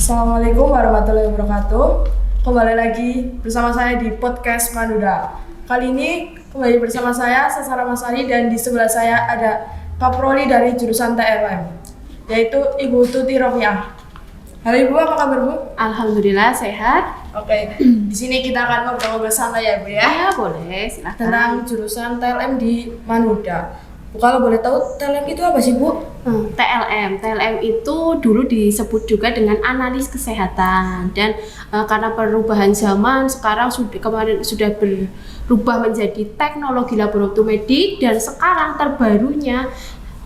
Assalamualaikum warahmatullahi wabarakatuh. Kembali lagi bersama saya di podcast Manuda. Kali ini kembali bersama saya Sasara Masari dan di sebelah saya ada Kaproli dari jurusan TLM, yaitu Ibu Tuti Rofiah. Halo Ibu, apa kabar Bu? Alhamdulillah sehat. Oke, di sini kita akan ngobrol-ngobrol santai ya Bu ya. Ya boleh, silakan. Tentang jurusan TLM di Manuda. Bu, kalau boleh tahu TLM itu apa sih Bu? TLM itu dulu disebut juga dengan analis kesehatan dan karena perubahan zaman sekarang kemarin sudah berubah menjadi teknologi laboratorium medik dan sekarang terbarunya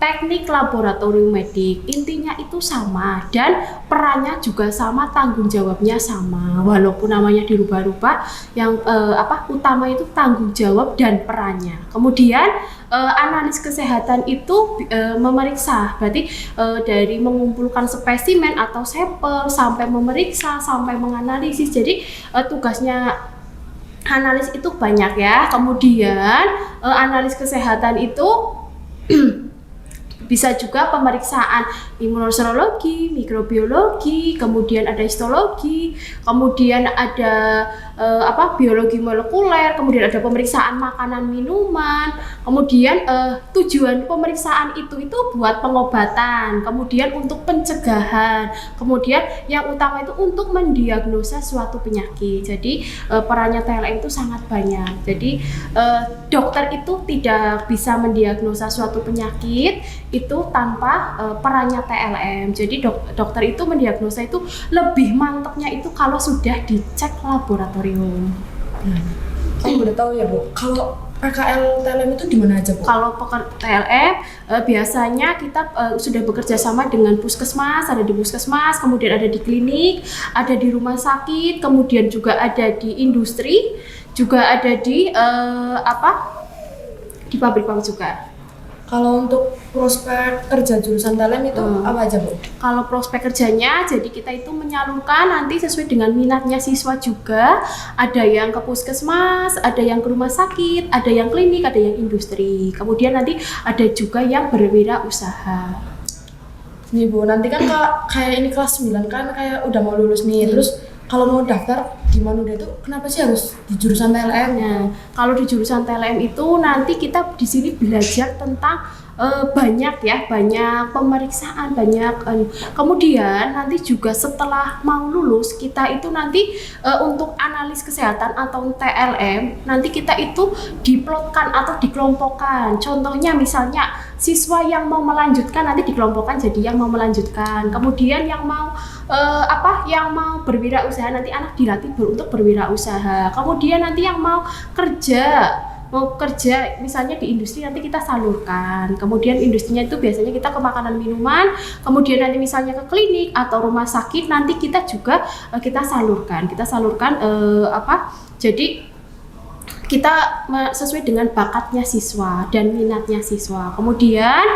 teknik laboratorium medik. Intinya itu sama dan perannya juga sama, tanggung jawabnya sama. Walaupun namanya dirubah-rubah, yang utama itu tanggung jawab dan perannya. Kemudian analis kesehatan itu memeriksa, berarti dari mengumpulkan spesimen atau sampel sampai memeriksa sampai menganalisis. Jadi tugasnya analis itu banyak ya. Kemudian analis kesehatan itu bisa juga pemeriksaan imunoserologi, mikrobiologi, kemudian ada histologi, kemudian ada biologi molekuler, kemudian ada pemeriksaan makanan minuman, kemudian tujuan pemeriksaan itu buat pengobatan, kemudian untuk pencegahan, kemudian yang utama itu untuk mendiagnosa suatu penyakit. Jadi perannya TLM itu sangat banyak. Jadi dokter itu tidak bisa mendiagnosa suatu penyakit itu tanpa perannya TLM. Jadi dokter itu mendiagnosa itu lebih mantapnya itu kalau sudah dicek laboratorium. Kalau boleh tahu ya Bu, kalau PKL TLM itu di mana aja Bu? Kalau TLM biasanya kita sudah bekerja sama dengan puskesmas, ada di puskesmas, kemudian ada di klinik, ada di rumah sakit, kemudian juga ada di industri, juga ada di di pabrik-pabrik juga. Kalau untuk prospek kerja jurusan TLM itu apa aja Bu? Kalau prospek kerjanya, jadi kita itu menyalurkan nanti sesuai dengan minatnya siswa juga. Ada yang ke puskesmas, ada yang ke rumah sakit, ada yang klinik, ada yang industri. Kemudian nanti ada juga yang berwirausaha. Nih Bu, nanti kan kayak ini kelas 9 kan kayak udah mau lulus nih. Terus kalau mau daftar di Manuda itu kenapa sih harus di jurusan TLM? Nah, kalau di jurusan TLM itu nanti kita di sini belajar tentang banyak pemeriksaan, kemudian nanti juga setelah mau lulus kita itu nanti untuk analis kesehatan atau TLM nanti kita itu diplotkan atau dikelompokkan. Contohnya misalnya siswa yang mau melanjutkan nanti dikelompokkan jadi yang mau melanjutkan, kemudian yang mau yang mau berwirausaha nanti anak dilatih untuk berwirausaha, kemudian nanti yang mau kerja misalnya di industri nanti kita salurkan, kemudian industrinya itu biasanya kita ke makanan minuman, kemudian nanti misalnya ke klinik atau rumah sakit nanti kita juga kita salurkan jadi kita sesuai dengan bakatnya siswa dan minatnya siswa. Kemudian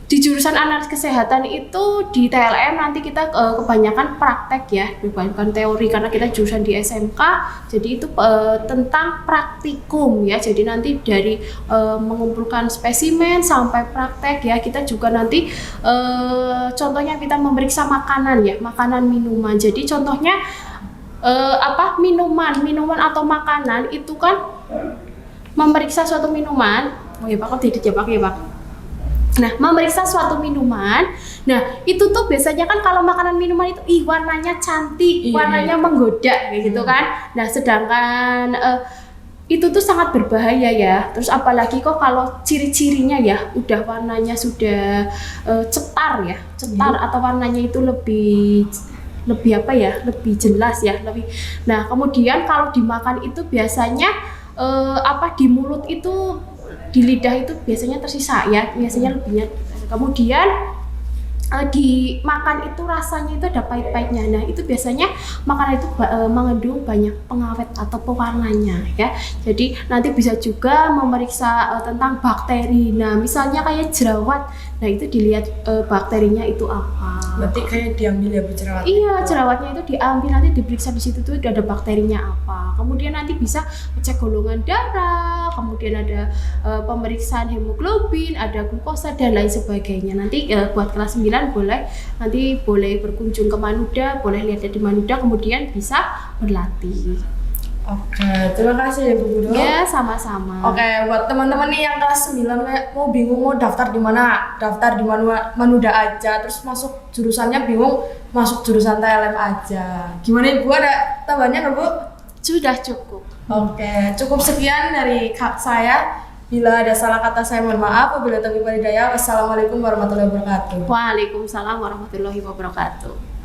di jurusan analis kesehatan itu di TLM nanti kita kebanyakan praktek ya, bukan teori karena kita jurusan di SMK, jadi itu tentang praktikum ya. Jadi nanti dari mengumpulkan spesimen sampai praktek ya, kita juga nanti contohnya kita memeriksa makanan ya, makanan minuman. Jadi contohnya minuman atau makanan itu kan memeriksa suatu minuman. Oh ya Pak, kok tidak ya Pak ya Pak. Nah, memeriksa suatu minuman, nah itu tuh biasanya kan kalau makanan minuman itu warnanya cantik, warnanya menggoda kayak gitu kan. Nah, sedangkan itu tuh sangat berbahaya ya. Terus apalagi kok kalau ciri-cirinya ya udah warnanya sudah cetar atau warnanya itu lebih lebih jelas ya, Nah, kemudian kalau dimakan itu biasanya di mulut itu, di lidah itu biasanya tersisa ya, biasanya lebihnya. Kemudian dimakan itu rasanya itu ada pahit-pahitnya. Nah, itu biasanya makanan itu mengandung banyak pengawet atau pewarnanya ya. Jadi nanti bisa juga memeriksa tentang bakteri. Nah, misalnya kayak Nah itu dilihat bakterinya itu apa. Berarti kayak diambil ya Bu jerawat? Iya, jerawatnya itu diambil, nanti diperiksa di situ tuh ada bakterinya apa. Kemudian nanti bisa cek golongan darah, kemudian ada pemeriksaan hemoglobin, ada glukosa dan lain sebagainya. Nanti buat kelas 9 boleh berkunjung ke Manuda, boleh lihat di Manuda, kemudian bisa berlatih. Oke, terima kasih ya Bu Gudo. Ya, sama-sama. Oke, buat teman-teman nih yang kelas 9 mau bingung mau daftar di mana? Daftar di Manuda aja, terus masuk jurusannya bingung, masuk jurusan TLM aja. Gimana Ibu, ada tambahannya nggak Bu? Sudah cukup. Oke, cukup sekian dari saya. Bila ada salah kata saya mohon maaf. Wabillahi taufiq wal hidayah. Wassalamualaikum warahmatullahi wabarakatuh. Waalaikumsalam warahmatullahi wabarakatuh.